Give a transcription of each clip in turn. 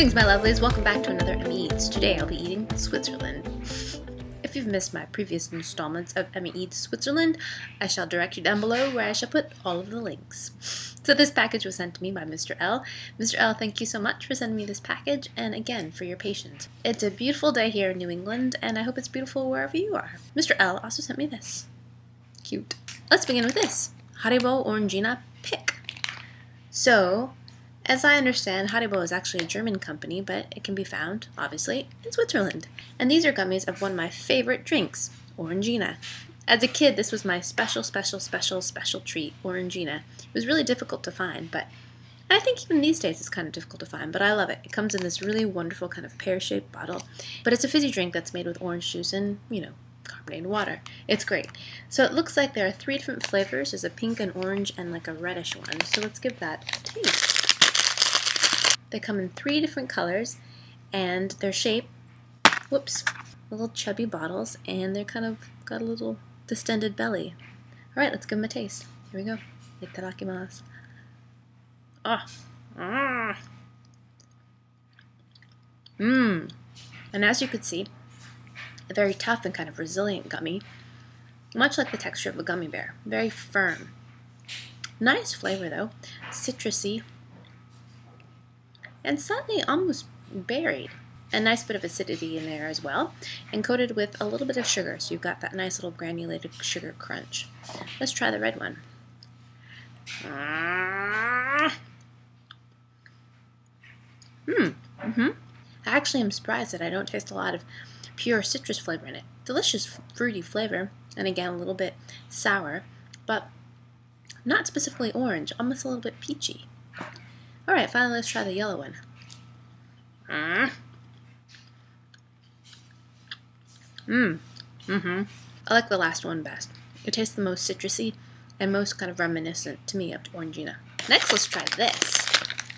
Greetings, my lovelies. Welcome back to another Emmy Eats. Today I'll be eating Switzerland. If you've missed my previous installments of Emmy Eats Switzerland, I shall direct you down below where I shall put all of the links. So this package was sent to me by Mr. L. Mr. L, thank you so much for sending me this package, and again, for your patience. It's a beautiful day here in New England, and I hope it's beautiful wherever you are. Mr. L also sent me this. Cute. Let's begin with this. Haribo Orangina Pik. So, as I understand, Haribo is actually a German company, but it can be found, obviously, in Switzerland. And these are gummies of one of my favorite drinks, Orangina. As a kid, this was my special treat, Orangina. It was really difficult to find, but I think even these days it's kind of difficult to find, but I love it. It comes in this really wonderful kind of pear-shaped bottle, but it's a fizzy drink that's made with orange juice and, carbonated water. It's great. So it looks like there are 3 different flavors. There's a pink and orange and like a reddish one. So let's give that a taste. They come in 3 different colors, and their shape, little chubby bottles, and they're kind of got a little distended belly. Alright, let's give them a taste. Here we go. Itadakimasu. And as you could see, a very tough and kind of resilient gummy, much like the texture of a gummy bear. Very firm. Nice flavor though. Citrusy. And slightly almost berried. A nice bit of acidity in there as well, and coated with a little bit of sugar, so you've got that nice little granulated sugar crunch. Let's try the red one. I actually am surprised that I don't taste a lot of pure citrus flavor in it. Delicious fruity flavor, and again a little bit sour, but not specifically orange, almost a little bit peachy. Alright, finally let's try the yellow one. I like the last one best. It tastes the most citrusy and most kind of reminiscent to me of Orangina. Next, let's try this.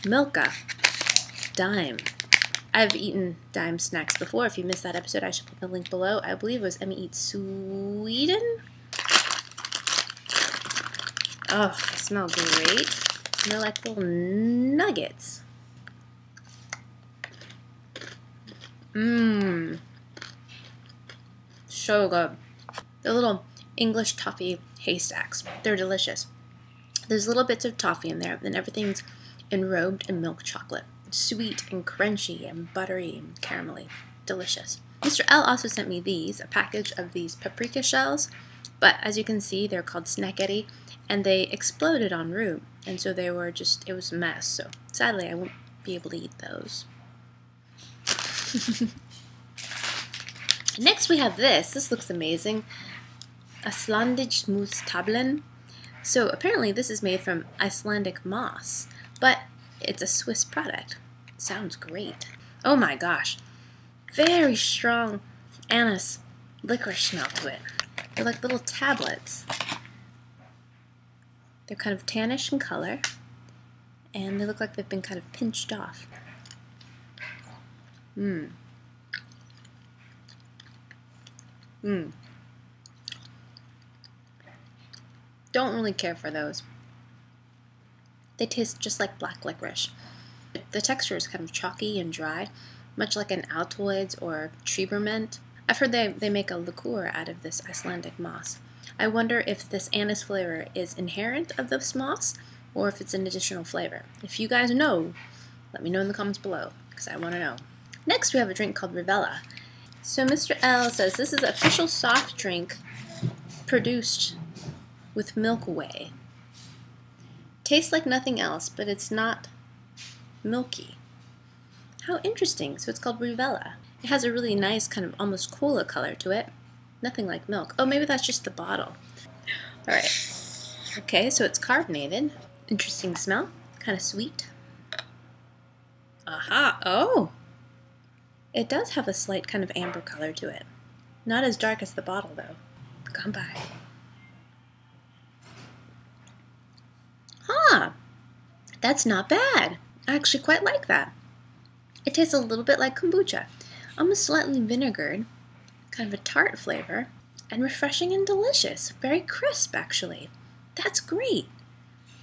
Milka Dime. I've eaten Dime snacks before. If you missed that episode, I should put the link below. I believe it was Emmy Eats Sweden. Oh, they smell great. And they're like little nuggets. So good. They're little English toffee haystacks. They're delicious. There's little bits of toffee in there, and everything's enrobed in milk chocolate. Sweet and crunchy and buttery and caramelly. Delicious. Mr. L also sent me these, a package of these paprika shells, but as you can see, they're called snacketti, and they exploded en route, and so they were just, it was a mess, so sadly I won't be able to eat those. Next we have this. This looks amazing. Icelandic Moos Tabletten. So apparently this is made from Icelandic moss, but it's a Swiss product. Sounds great. Oh my gosh. Very strong anise licorice smell to it. They're like little tablets. They're kind of tannish in color, and they look like they've been kind of pinched off. Don't really care for those. They taste just like black licorice. The texture is kind of chalky and dry, much like an Altoids or Treberment. I've heard they make a liqueur out of this Icelandic moss. I wonder if this anise flavor is inherent of this moss, or if it's an additional flavor. If you guys know, let me know in the comments below, because I want to know. Next we have a drink called Rivella. So Mr. L says this is an official soft drink produced with milk whey. Tastes like nothing else, but it's not milky. How interesting. So it's called Rivella. It has a really nice kind of almost cola color to it. Nothing like milk. Oh, maybe that's just the bottle. Alright. Okay, so it's carbonated. Interesting smell. Kind of sweet. Aha! Oh! It does have a slight kind of amber color to it. Not as dark as the bottle, though. Come by. Huh! That's not bad. I actually quite like that. It tastes a little bit like kombucha. Almost slightly vinegared. Kind of a tart flavor. And refreshing and delicious. Very crisp, actually. That's great.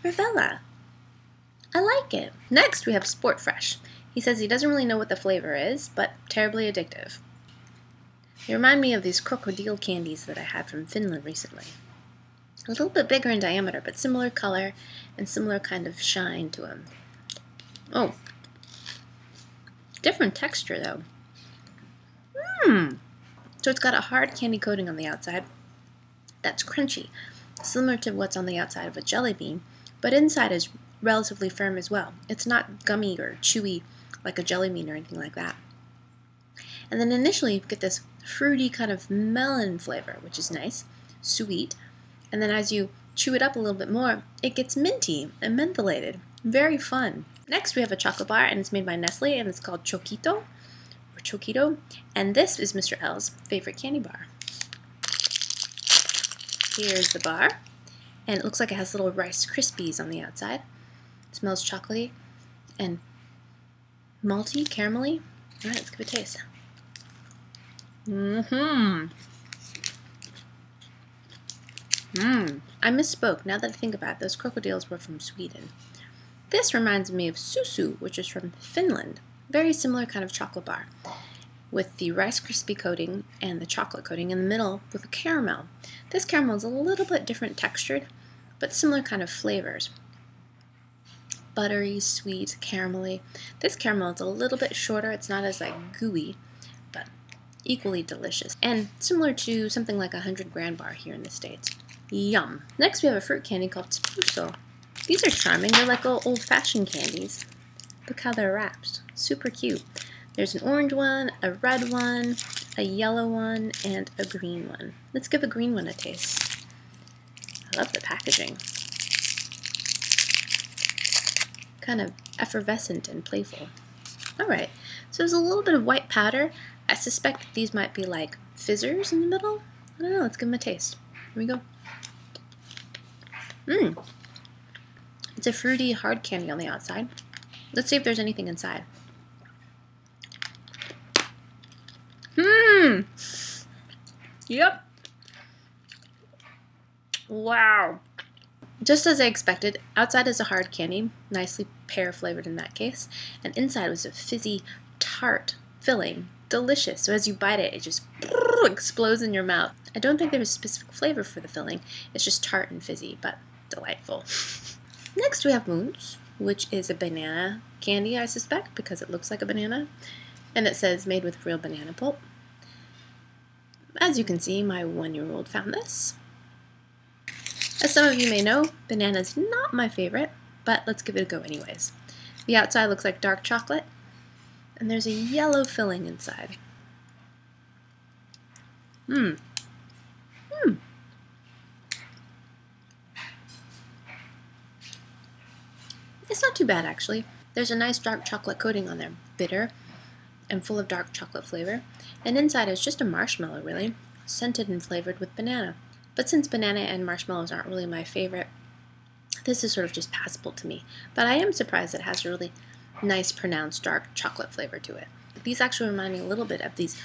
Rivella. I like it. Next, we have Sport Fresh. He says he doesn't really know what the flavor is, but terribly addictive. They remind me of these crocodile candies that I had from Finland recently. A little bit bigger in diameter, but similar color and similar kind of shine to them. Oh, different texture though. So it's got a hard candy coating on the outside that's crunchy, similar to what's on the outside of a jelly bean, but inside is relatively firm as well. It's not gummy or chewy like a jelly bean or anything like that. And then initially you get this fruity kind of melon flavor, which is nice, sweet. And then as you chew it up a little bit more, it gets minty and mentholated. Very fun. Next we have a chocolate bar, and it's made by Nestle, and it's called Chokito, or Chokito. And this is Mr. L's favorite candy bar. Here's the bar, and it looks like it has little Rice Krispies on the outside. It smells chocolatey and malty, caramelly. All right, let's give it a taste. I misspoke. Now that I think about it, those crocodiles were from Sweden. This reminds me of Tuso, which is from Finland. Very similar kind of chocolate bar, with the Rice Krispie coating and the chocolate coating in the middle with a caramel. This caramel is a little bit different textured, but similar kind of flavors. Buttery, sweet, caramelly. This caramel is a little bit shorter. It's not as gooey, but equally delicious. And similar to something like a 100-gram bar here in the States. Yum. Next we have a fruit candy called Spitzbueb. These are charming. They're like old-fashioned candies. Look how they're wrapped. Super cute. There's an orange one, a red one, a yellow one, and a green one. Let's give a green one a taste. I love the packaging. Kind of effervescent and playful. Alright, so there's a little bit of white powder. I suspect that these might be like fizzers in the middle. I don't know, let's give them a taste. Here we go. It's a fruity, hard candy on the outside. Let's see if there's anything inside. Yep. Wow. Just as I expected, outside is a hard candy, nicely pear flavored in that case, and inside was a fizzy, tart filling. Delicious. So as you bite it, it just explodes in your mouth. I don't think there was a specific flavor for the filling. It's just tart and fizzy, but delightful. Next we have Munz, which is a banana candy, I suspect, because it looks like a banana. And it says made with real banana pulp. As you can see, my 1-year-old found this. As some of you may know, banana is not my favorite, but let's give it a go anyways. The outside looks like dark chocolate, and there's a yellow filling inside. It's not too bad, actually. There's a nice dark chocolate coating on there, bitter and full of dark chocolate flavor, and inside is just a marshmallow, really, scented and flavored with banana. But since banana and marshmallows aren't really my favorite, this is sort of just passable to me. But I am surprised it has a really nice, pronounced dark chocolate flavor to it. These actually remind me a little bit of these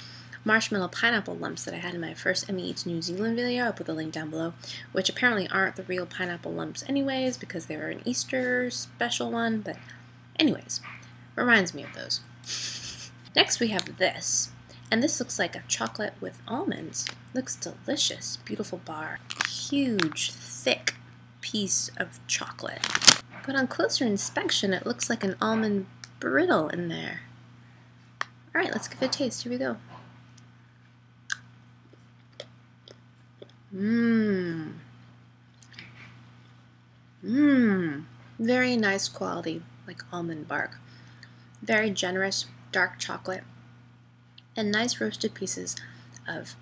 marshmallow pineapple lumps that I had in my first Emmy Eats New Zealand video. I'll put the link down below, which apparently aren't the real pineapple lumps anyways, because they were an Easter special one, but anyways, reminds me of those. Next we have this, and this looks like a chocolate with almonds. Looks delicious. Beautiful bar. Huge, thick piece of chocolate. But on closer inspection, it looks like an almond brittle in there. Alright, let's give it a taste. Here we go. Very nice quality, like almond bark. Very generous, dark chocolate, and nice roasted pieces of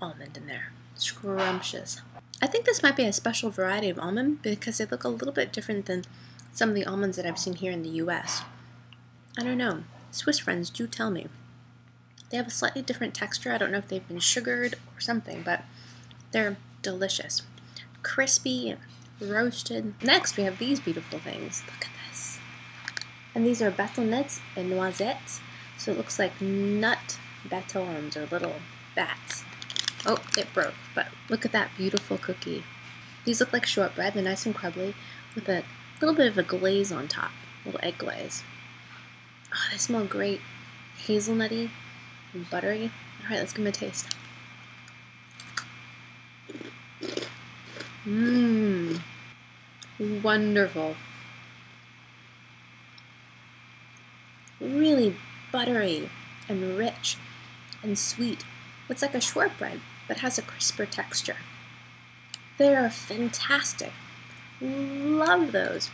almond in there. Scrumptious. I think this might be a special variety of almond because they look a little bit different than some of the almonds that I've seen here in the US. I don't know. Swiss friends, do tell me. They have a slightly different texture. I don't know if they've been sugared or something, but they're delicious. Crispy and roasted. Next, we have these beautiful things. Look at this. And these are batonnets and noisettes. So it looks like nut batons or little bats. Oh, it broke, but look at that beautiful cookie. These look like shortbread. They're nice and crumbly with a little bit of a glaze on top, a little egg glaze. Oh, they smell great. Hazelnutty and buttery. Alright, let's give them a taste. Mmm. Wonderful. Really buttery and rich and sweet. It's like a shortbread, but has a crisper texture. They are fantastic. Love those.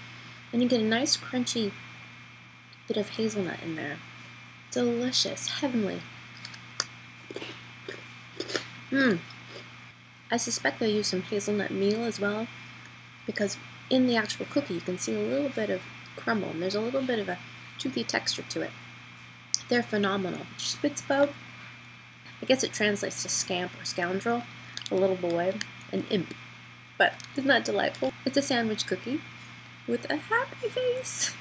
And you get a nice crunchy bit of hazelnut in there. Delicious. Heavenly. I suspect they'll use some hazelnut meal as well, because in the actual cookie you can see a little bit of crumble, and there's a little bit of a toothy texture to it. They're phenomenal. Spitzbueb, I guess it translates to scamp or scoundrel, a little boy, an imp. But isn't that delightful? It's a sandwich cookie with a happy face.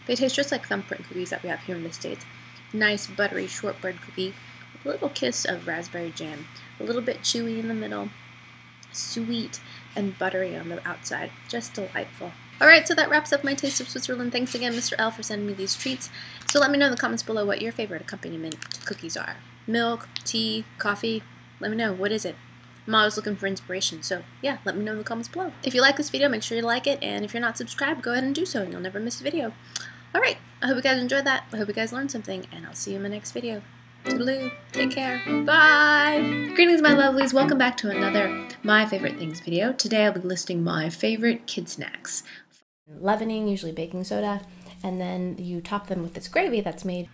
They taste just like thumbprint cookies that we have here in the States. Nice buttery shortbread cookie with a little kiss of raspberry jam. A little bit chewy in the middle, sweet and buttery on the outside. Just delightful. Alright, so that wraps up my taste of Switzerland. Thanks again, Mr. L, for sending me these treats. So let me know in the comments below what your favorite accompaniment to cookies are. Milk, tea, coffee, let me know. What is it? I'm always looking for inspiration, so yeah, let me know in the comments below. If you like this video, make sure you like it, and if you're not subscribed, go ahead and do so, and you'll never miss a video. Alright, I hope you guys enjoyed that. I hope you guys learned something, and I'll see you in my next video. Toodaloo, take care, bye! Greetings, my lovelies. Welcome back to another My Favorite Things video. Today I'll be listing my favorite kid snacks. Leavening, usually baking soda, and then you top them with this gravy that's made